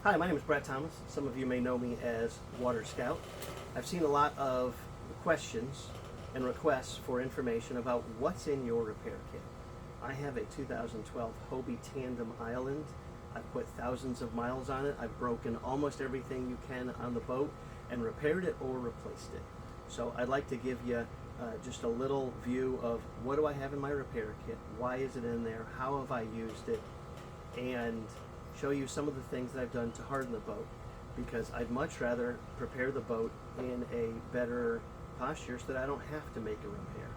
Hi, my name is Brett Thomas. Some of you may know me as Water Scout. I've seen a lot of questions and requests for information about what's in your repair kit. I have a 2012 Hobie Tandem Island. I've put thousands of miles on it. I've broken almost everything you can on the boat and repaired it or replaced it. So I'd like to give you just a little view of what do I have in my repair kit, why is it in there, how have I used it, and show you some of the things that I've done to harden the boat, because I'd much rather prepare the boat in a better posture so that I don't have to make a repair.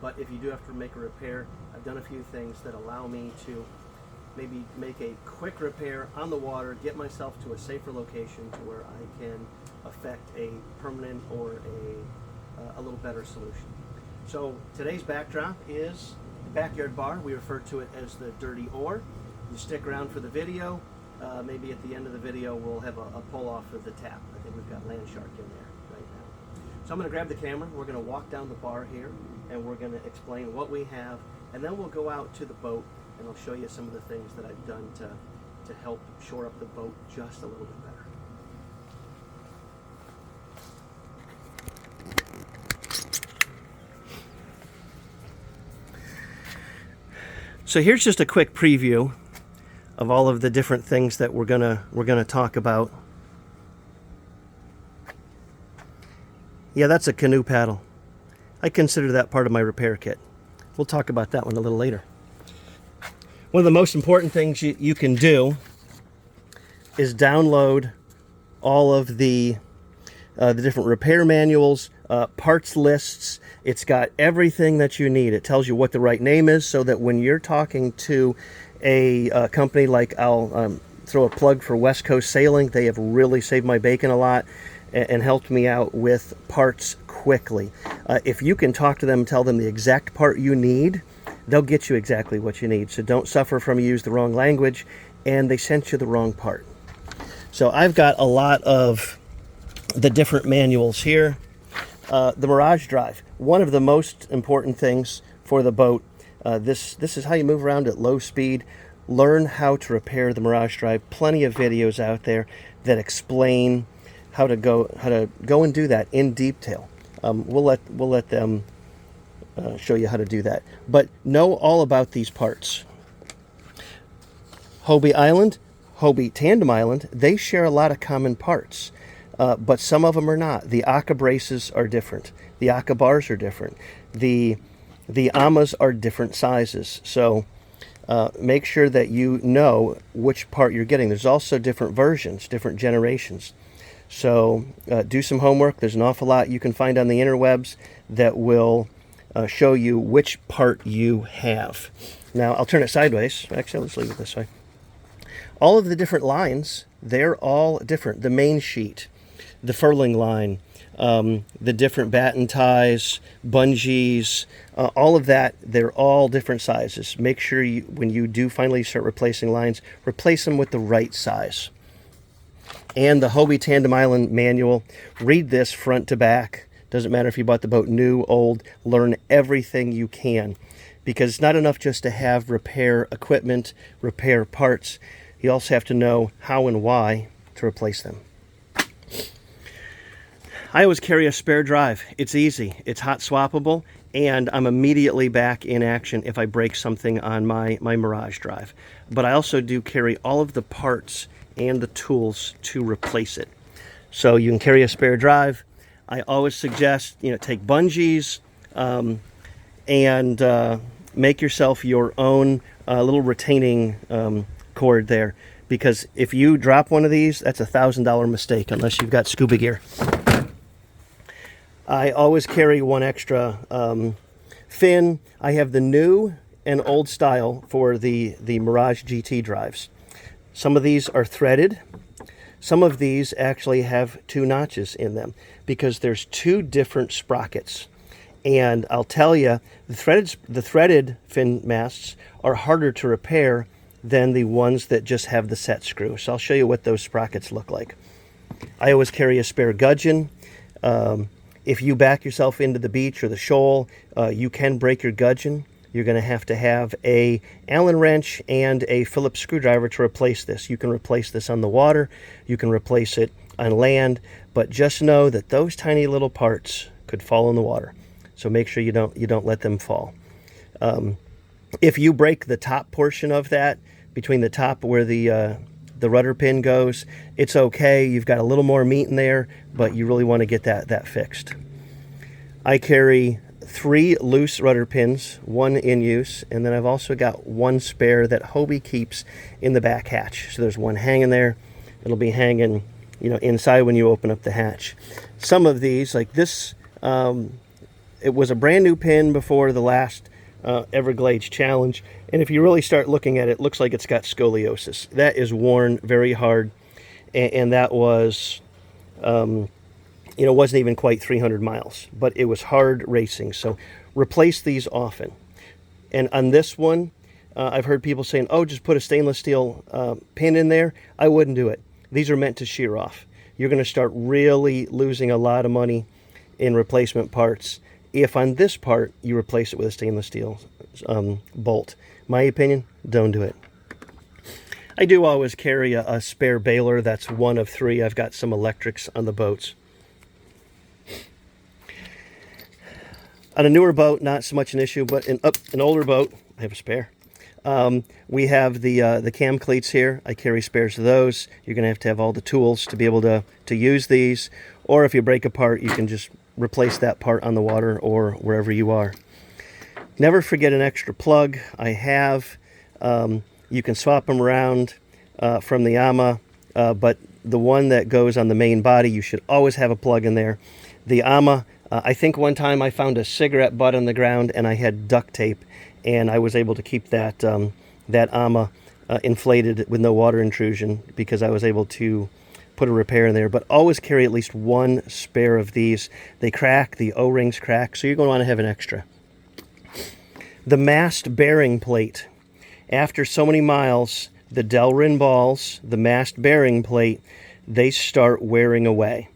But if you do have to make a repair, I've done a few things that allow me to maybe make a quick repair on the water, get myself to a safer location to where I can affect a permanent or a little better solution. So today's backdrop is the backyard bar. We refer to it as the dirty oar. You stick around for the video. Maybe at the end of the video we'll have a pull off of the tap. I think we've got land shark in there right now. So I'm going to grab the camera. We're going to walk down the bar here and we're going to explain what we have, and then we'll go out to the boat and I'll show you some of the things that I've done to help shore up the boat just a little bit better. So here's just a quick preview of all of the different things that we're gonna talk about. Yeah, that's a canoe paddle. I consider that part of my repair kit. We'll talk about that one a little later. One of the most important things you can do is download all of the different repair manuals, parts lists. It's got everything that you need. It tells you what the right name is, so that when you're talking to a company like, I'll throw a plug for West Coast Sailing. They have really saved my bacon a lot and helped me out with parts quickly. If you can talk to them and tell them the exact part you need, they'll get you exactly what you need. So don't suffer from you use the wrong language and they sent you the wrong part. So I've got a lot of the different manuals here. The Mirage Drive, one of the most important things for the boat. This is how you move around at low speed. Learn how to repair the Mirage Drive. Plenty of videos out there that explain how to go and do that in detail. We'll let them show you how to do that. But know all about these parts. Hobie Island, Hobie Tandem Island, they share a lot of common parts. But some of them are not. The Aka braces are different. The Aka bars are different. The Amas are different sizes. So make sure that you know which part you're getting. There's also different versions, different generations. So do some homework. There's an awful lot you can find on the interwebs that will show you which part you have. Now I'll turn it sideways. Actually, let's leave it this way. All of the different lines, they're all different. The main sheet, the furling line, the different batten ties, bungees, all of that, they're all different sizes. Make sure when you do finally start replacing lines, replace them with the right size. And the Hobie Tandem Island manual, read this front to back. Doesn't matter if you bought the boat new, old, learn everything you can. Because it's not enough just to have repair equipment, repair parts. You also have to know how and why to replace them. I always carry a spare drive. It's easy, it's hot swappable, and I'm immediately back in action if I break something on my Mirage Drive. But I also do carry all of the parts and the tools to replace it. So you can carry a spare drive. I always suggest, take bungees and make yourself your own little retaining cord there. Because if you drop one of these, that's a $1,000 mistake unless you've got scuba gear. I always carry one extra fin. I have the new and old style for the Mirage GT drives. Some of these are threaded. Some of these actually have 2 notches in them because there's 2 different sprockets. And I'll tell you, the threaded fin masts are harder to repair than the ones that just have the set screw. So I'll show you what those sprockets look like. I always carry a spare gudgeon. If you back yourself into the beach or the shoal, you can break your gudgeon. you're going to have a Allen wrench and a Phillips screwdriver to replace this. You can replace this on the water, you can replace it on land, but just know that those tiny little parts could fall in the water. So make sure you don't let them fall. If you break the top portion of that, between the top where the rudder pin goes, it's okay. You've got a little more meat in there, but you really want to get that fixed. I carry 3 loose rudder pins, 1 in use, and then I've also got 1 spare that Hobie keeps in the back hatch. So there's 1 hanging there. It'll be hanging, inside when you open up the hatch. Some of these, like this, it was a brand new pin before the last Everglades challenge, and if you really start looking at it, it looks like it's got scoliosis. That is worn very hard, and that was wasn't even quite 300 miles, but it was hard racing. So replace these often. And on this one, I've heard people saying, oh, just put a stainless steel pin in there. I wouldn't do it. These are meant to shear off. You're going to start really losing a lot of money in replacement parts if on this part you replace it with a stainless steel bolt. My opinion, don't do it. I do always carry a spare baler. That's 1 of 3. I've got some electrics on the boats. On a newer boat, not so much an issue, but an older boat, I have a spare. We have the cam cleats here. I carry spares of those. You're going to have all the tools to be able to use these. Or if you break a part, you can just replace that part on the water or wherever you are. Never forget an extra plug. I have. You can swap them around from the AMA, but the one that goes on the main body, you should always have a plug in there. The AMA, I think one time I found a cigarette butt on the ground and I had duct tape, and I was able to keep that AMA inflated with no water intrusion because I was able to put a repair in there. But always carry at least 1 spare of these. They crack, the O-rings crack, so you're going to want to have an extra. The mast bearing plate. After so many miles, the Delrin balls, the mast bearing plate, they start wearing away.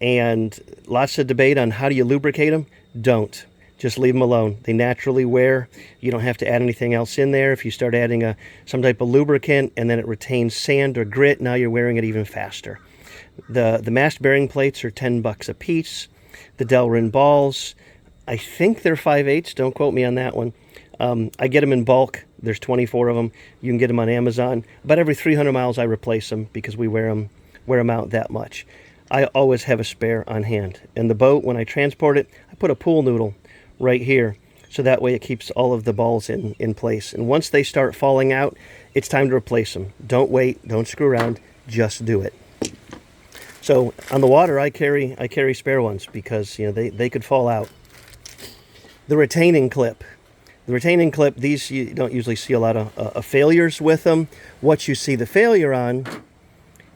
And lots of debate on how do you lubricate them. Don't. Just leave them alone. They naturally wear. You don't have to add anything else in there. If you start adding some type of lubricant and then it retains sand or grit, now you're wearing it even faster. The mast bearing plates are $10 a piece. The Delrin balls, I think they're 5/8. Don't quote me on that one. I get them in bulk. There's 24 of them. You can get them on Amazon. About every 300 miles I replace them because we wear them out that much. I always have a spare on hand. In the boat, when I transport it, I put a pool noodle right here, so that way it keeps all of the balls in place. And once they start falling out, it's time to replace them. Don't wait, don't screw around, just do it. So on the water, I carry spare ones because they could fall out. The retaining clip. The retaining clip, these you don't usually see a lot of failures with them. What you see the failure on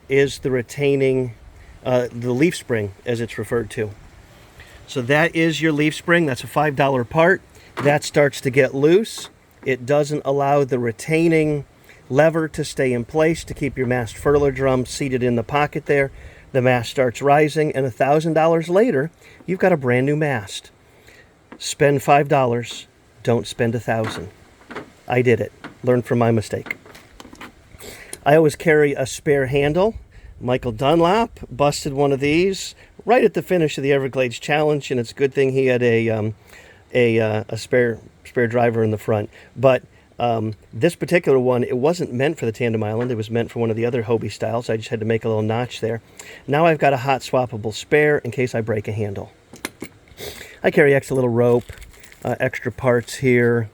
is the retaining, the leaf spring, as it's referred to. So that is your leaf spring. That's a $5 part. That starts to get loose. It doesn't allow the retaining lever to stay in place to keep your mast furler drum seated in the pocket there. The mast starts rising, and $1,000 later, you've got a brand new mast. Spend $5. Don't spend $1,000. I did it. Learn from my mistake. I always carry a spare handle. Michael Dunlop busted one of these right at the finish of the Everglades challenge, and it's a good thing he had a spare driver in the front. But this particular one, it wasn't meant for the Tandem Island. It was meant for one of the other Hobie styles. I just had to make a little notch there. Now I've got a hot swappable spare in case I break a handle. I carry extra little rope, extra parts here.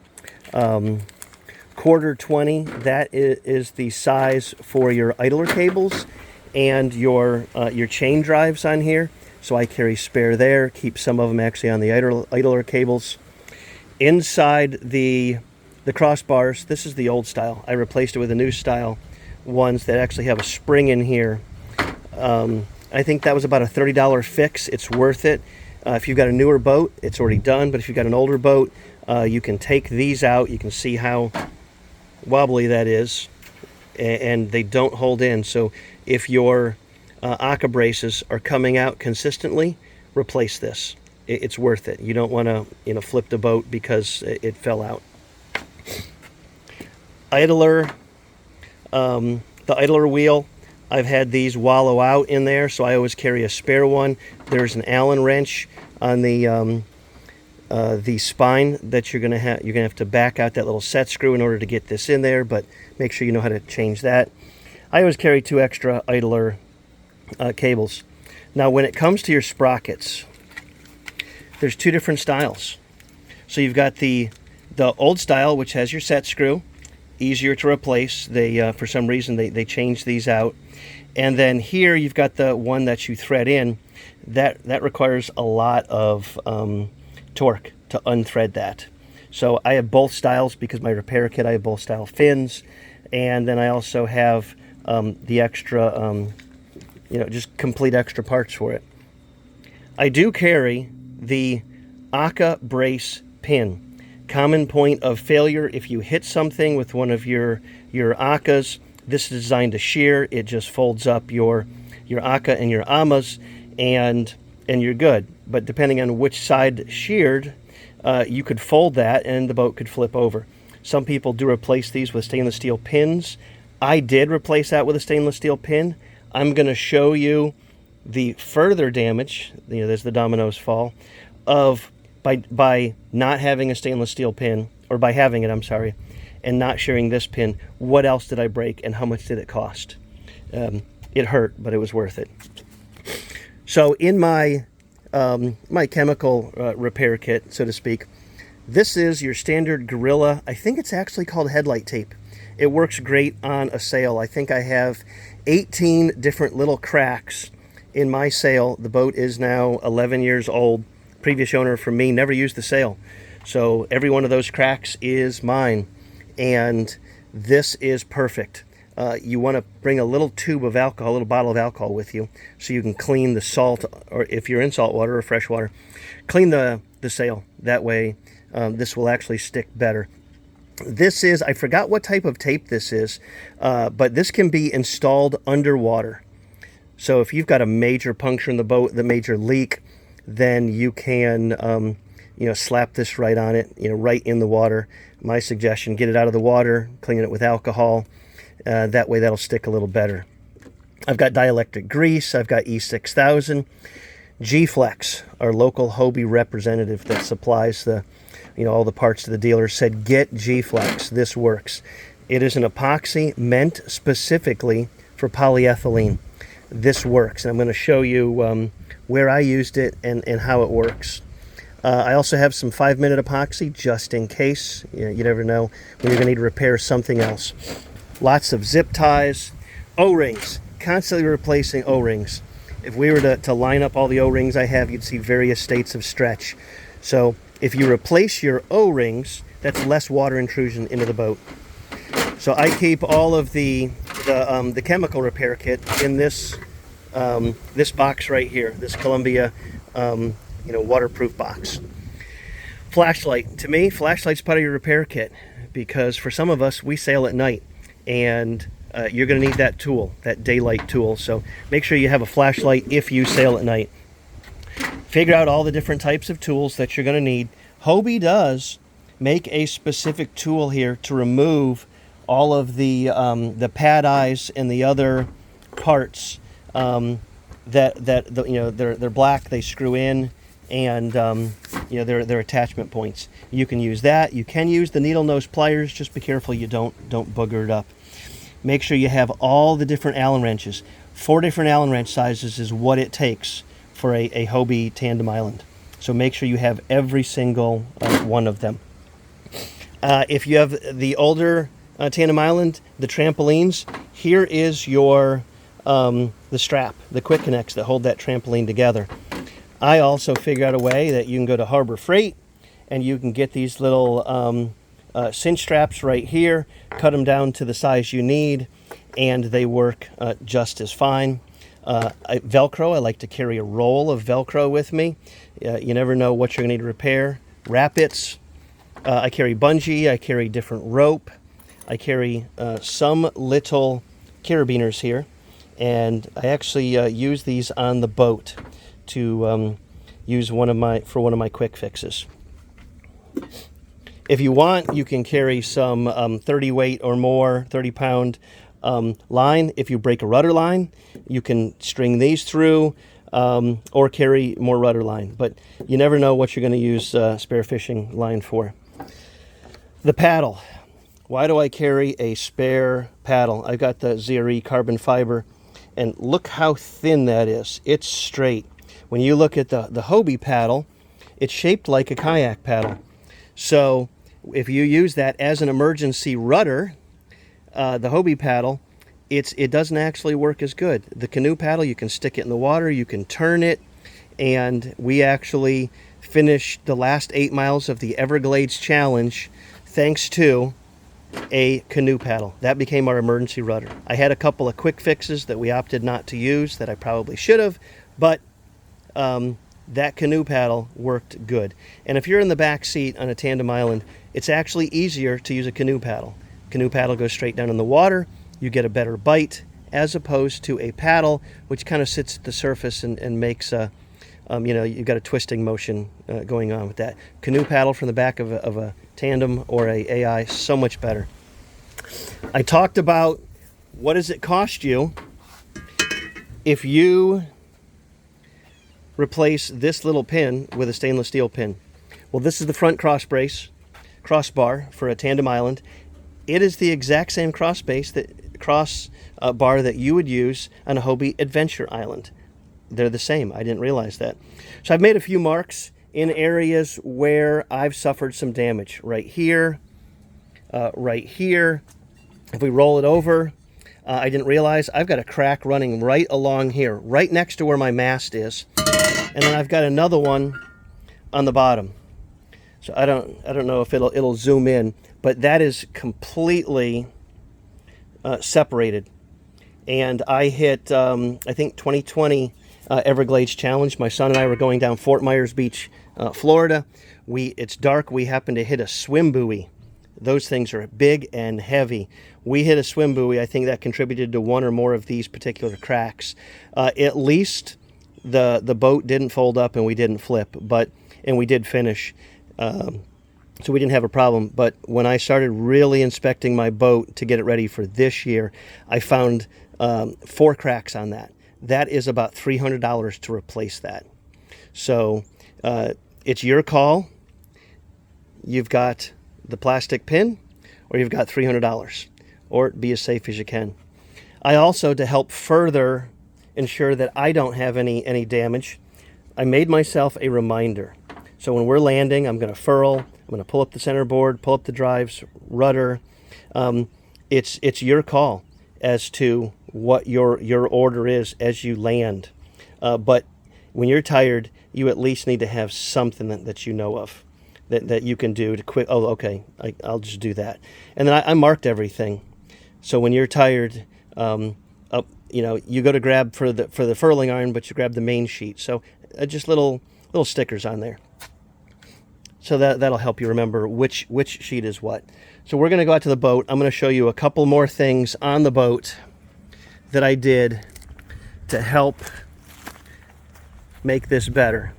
Quarter 20, that is the size for your idler cables and your chain drives on here. So I carry spare there, keep some of them actually on the idler cables. Inside the crossbars, this is the old style. I replaced it with a new style, ones that actually have a spring in here. I think that was about a $30 fix. It's worth it. If you've got a newer boat, it's already done, but if you've got an older boat, you can take these out. You can see how wobbly that is, and they don't hold in. So if your Aka braces are coming out consistently, replace this. It's worth it. You don't want to flip the boat because it fell out. idler, the idler wheel, I've had these wallow out in there, so I always carry a spare one. There's an Allen wrench on the spine that you're gonna have to back out that little set screw in order to get this in there, but make sure you know how to change that. I always carry 2 extra idler cables. Now when it comes to your sprockets, there's 2 different styles. So you've got the old style, which has your set screw, easier to replace. They for some reason they changed these out. And then here you've got the one that you thread in. That requires a lot of torque to unthread that. So I have both styles because my repair kit, I have both style fins, and then I also have the extra, just complete extra parts for it. I do carry the ACA brace pin. Common point of failure: if you hit something with one of your ACAs, this is designed to shear. It just folds up your ACA and your AMAs, and you're good. But depending on which side sheared, you could fold that and the boat could flip over. Some people do replace these with stainless steel pins. I did replace that with a stainless steel pin. I'm going to show you the further damage, there's the dominoes fall, of by not having a stainless steel pin, or by having it, I'm sorry, and not sharing this pin. What else did I break and how much did it cost? It hurt, but it was worth it. So in my my chemical repair kit, so to speak, this is your standard Gorilla. I think it's actually called headlight tape. It works great on a sail. I think I have 18 different little cracks in my sail. The boat is now 11 years old. Previous owner from me never used the sail. So every one of those cracks is mine. And this is perfect. You want to bring a little tube of alcohol, a little bottle of alcohol with you, so you can clean the salt, or if you're in salt water or fresh water, clean the sail. That way this will actually stick better. This is, I forgot what type of tape this is, but this can be installed underwater. So if you've got a major puncture in the boat, the major leak, then you can slap this right on it, right in the water. My suggestion: get it out of the water, clean it with alcohol. That way that'll stick a little better. I've got dielectric grease. I've got E6000. G-Flex, our local Hobie representative that supplies the, all the parts to the dealer, said get G-Flex. This works. It is an epoxy meant specifically for polyethylene. This works, and I'm going to show you where I used it and how it works. I also have some 5-minute epoxy just in case. You never know when you're going to need to repair something else. Lots of zip ties, O-rings, constantly replacing O-rings. If we were to line up all the O-rings I have, you'd see various states of stretch. So if you replace your O-rings, that's less water intrusion into the boat. So I keep all of the chemical repair kit in this this box right here, this Columbia waterproof box. Flashlight. To me, flashlight's part of your repair kit, because for some of us, we sail at night, and you're going to need that tool, that daylight tool. So make sure you have a flashlight if you sail at night. Figure out all the different types of tools that you're going to need. Hobie does make a specific tool here to remove all of the pad eyes and the other parts they're black. They screw in, and they're attachment points. You can use that. You can use the needle nose pliers. Just be careful you don't booger it up. Make sure you have all the different Allen wrenches. 4 different Allen wrench sizes is what it takes for a Hobie tandem island. So make sure you have every single one of them. If you have the older tandem island, the trampolines, here is your the strap, the quick connects that hold that trampoline together. I also figured out a way that you can go to Harbor Freight and you can get these little cinch straps right here, cut them down to the size you need, and they work just as fine. Velcro, I like to carry a roll of Velcro with me. You never know what you're going to need to repair. Wrap-its. I carry bungee, I carry different rope. I carry some little carabiners here, and I actually use these on the boat to use for one of my quick fixes. If you want, you can carry some 30 weight or more, 30-pound line. If you break a rudder line, you can string these through or carry more rudder line. But you never know what you're going to use spare fishing line for. The paddle. Why do I carry a spare paddle? I've got the ZRE carbon fiber, and look how thin that is. It's straight. When you look at the Hobie paddle, it's shaped like a kayak paddle. So if you use that as an emergency rudder, the Hobie paddle, it doesn't actually work as good. The canoe paddle, you can stick it in the water, you can turn it, and we actually finished the last 8 miles of the Everglades challenge thanks to a canoe paddle. That became our emergency rudder. I had a couple of quick fixes that we opted not to use that I probably should have, but that canoe paddle worked good. And if you're in the back seat on a tandem island, it's actually easier to use a canoe paddle. Canoe paddle goes straight down in the water, you get a better bite, as opposed to a paddle which kind of sits at the surface and makes a you've got a twisting motion going on with that. Canoe paddle from the back of a tandem or a AI, so much better. I talked about what does it cost you if you replace this little pin with a stainless steel pin. Well, this is the front crossbar for a tandem island. It is the exact same crossbar that you would use on a Hobie adventure island. They're the same. I didn't realize that. So I've made a few marks in areas where I've suffered some damage. Right here, right here. If we roll it over, I didn't realize I've got a crack running right along here, right next to where my mast is. And then I've got another one on the bottom. So I don't know if it'll zoom in, but that is completely separated. And I hit, I think 2020 Everglades Challenge. My son and I were going down Fort Myers Beach, Florida. It's dark. We happened to hit a swim buoy. Those things are big and heavy. We hit a swim buoy. I think that contributed to one or more of these particular cracks. At least the boat didn't fold up and we didn't flip, and we did finish. So we didn't have a problem. But when I started really inspecting my boat to get it ready for this year, I found 4 cracks on that. That is about $300 to replace that. So it's your call. You've got the plastic pin, or you've got $300, or be as safe as you can. I also, to help further ensure that I don't have any damage, I made myself a reminder. So when we're landing, I'm going to furl, I'm going to pull up the center board, pull up the drives, rudder. It's your call as to what your order is as you land. But when you're tired, you at least need to have something that you know of, that you can do to quit. Oh, okay, I'll just do that. And then I marked everything. So when you're tired, you go to grab for the furling iron, but you grab the main sheet. So just little stickers on there. So that'll help you remember which sheet is what. So we're going to go out to the boat. I'm going to show you a couple more things on the boat that I did to help make this better.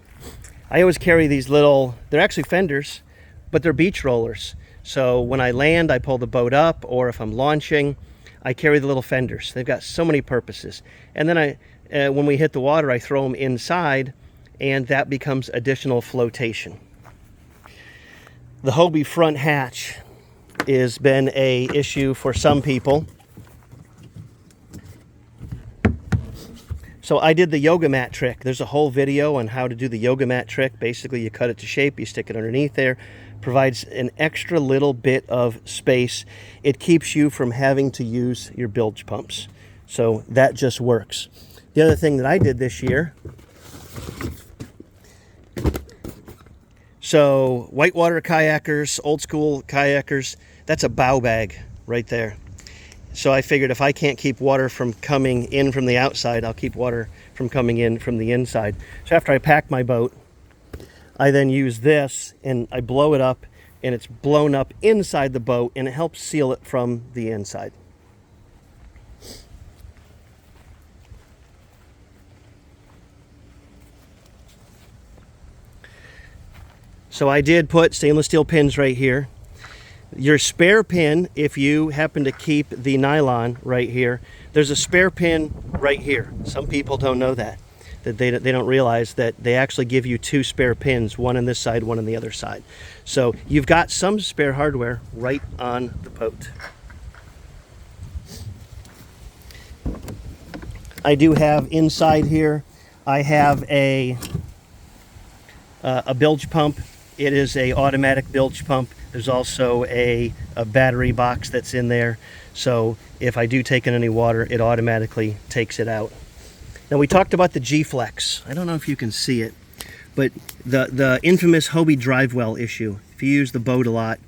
I always carry these they're actually fenders, but they're beach rollers. So when I land, I pull the boat up, or if I'm launching, I carry the little fenders. They've got so many purposes. And then when we hit the water, I throw them inside, and that becomes additional flotation. The Hobie front hatch has been an issue for some people. So I did the yoga mat trick. There's a whole video on how to do the yoga mat trick. Basically, you cut it to shape, you stick it underneath there. Provides an extra little bit of space. It keeps you from having to use your bilge pumps. So that just works. The other thing that I did this year, so whitewater kayakers, old school kayakers, that's a bow bag right there. So I figured if I can't keep water from coming in from the outside, I'll keep water from coming in from the inside. So after I pack my boat, I then use this and I blow it up, and it's blown up inside the boat, and it helps seal it from the inside. So I did put stainless steel pins right here. Your spare pin, if you happen to keep the nylon right here, there's a spare pin right here. Some people don't know that they don't realize that they actually give you 2 spare pins, one on this side, one on the other side. So you've got some spare hardware right on the boat. I do have inside here, I have a bilge pump. It is a automatic bilge pump. There's also a battery box that's in there. So if I do take in any water, it automatically takes it out. Now we talked about the G-Flex. I don't know if you can see it, but the infamous Hobie drive well issue. If you use the boat a lot,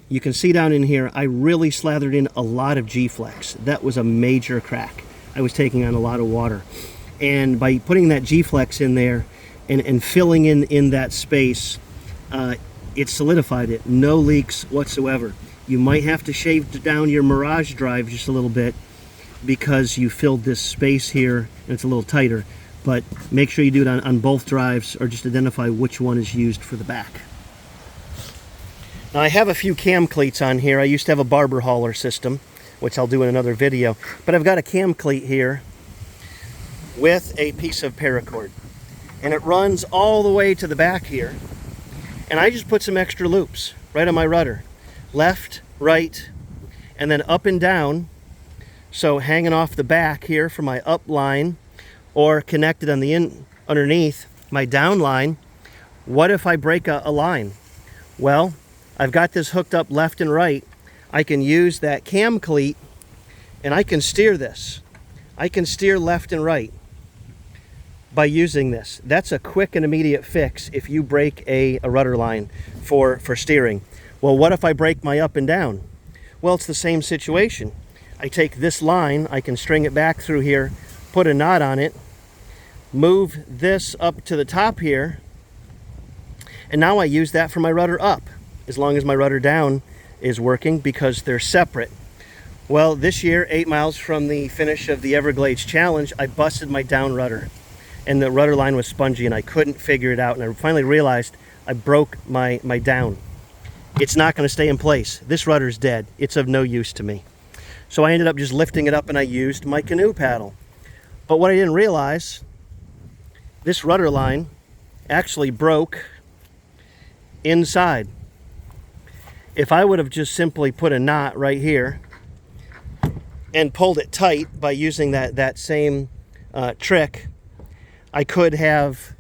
you can see down in here, I really slathered in a lot of G-Flex. That was a major crack. I was taking on a lot of water. And by putting that G-Flex in there and filling in that space, it solidified it. No leaks whatsoever. You might have to shave down your Mirage Drive just a little bit because you filled this space here and it's a little tighter. But make sure you do it on both drives, or just identify which one is used for the back. Now I have a few cam cleats on here. I used to have a barber hauler system, which I'll do in another video. But I've got a cam cleat here with a piece of paracord. And it runs all the way to the back here. And I just put some extra loops right on my rudder. Left, right, and then up and down. So hanging off the back here for my up line, or connected on the underneath my down line. What if I break a line? Well, I've got this hooked up left and right. I can use that cam cleat and I can steer this. I can steer left and right by using this. That's a quick and immediate fix if you break a rudder line for steering. Well, what if I break my up and down? Well, it's the same situation. I take this line, I can string it back through here, put a knot on it, move this up to the top here, and now I use that for my rudder up, as long as my rudder down is working, because they're separate. Well, this year, 8 miles from the finish of the Everglades Challenge, I busted my down rudder, and the rudder line was spongy, and I couldn't figure it out, and I finally realized I broke my down. It's not going to stay in place. This rudder's dead. It's of no use to me. So I ended up just lifting it up, and I used my canoe paddle. But what I didn't realize, this rudder line actually broke inside. If I would have just simply put a knot right here and pulled it tight by using that same trick, I could have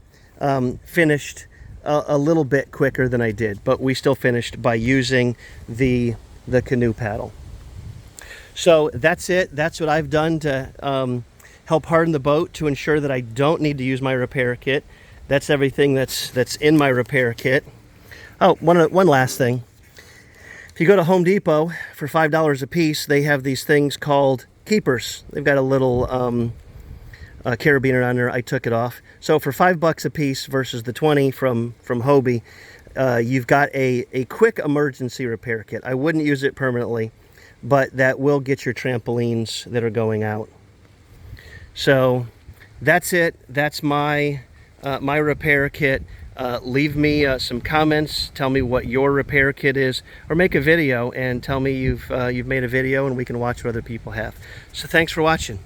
finished a little bit quicker than I did, but we still finished by using the canoe paddle. So that's it. That's what I've done to help harden the boat, to ensure that I don't need to use my repair kit. That's everything that's in my repair kit. Oh, one last thing. If you go to Home Depot for $5 a piece, they have these things called keepers. They've got a little carabiner on there. I took it off. So for $5 a piece versus the 20 from Hobie, you've got a quick emergency repair kit. I wouldn't use it permanently, but that will get your trampolines that are going out. So that's it. That's my my repair kit. Leave me some comments. Tell me what your repair kit is, or make a video and tell me you've made a video, and we can watch what other people have. So thanks for watching.